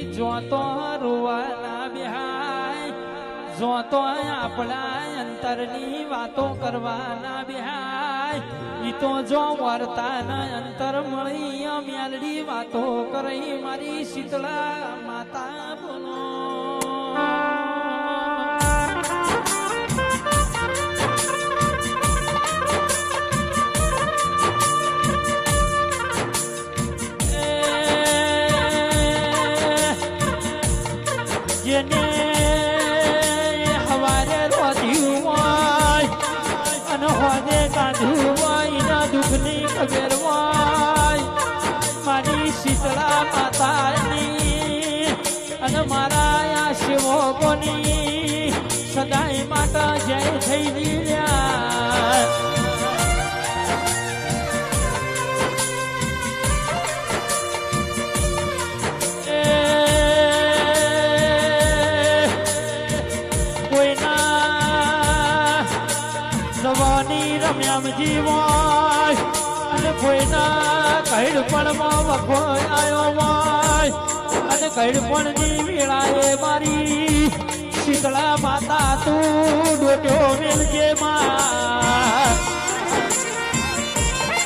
જો તો રૂવાના બિહાય જો તો આપણા અંતરની વાતો કરવાના બિહાય ઈ તો જો વર્તાના અંતર મળી મેલડી વાતો કરી મારી શીતળા માતા બોલો જેને હવારે રોધ્યું હોય અને હોદે કાઢ્યું હોય એના દુઃખની ખબર હોય મારી શીતળા માતાની અને મારા આ સેવકોની સદાય માતા જય થઈ રહ્યા રમ્યામ જીવાય અને કોઈના કઈડપણમાં વખો આવ્યો હોય અને કઈડપણની વેળાએ મારી શીતળા માતા તું ડોટ્યો મેલજે માં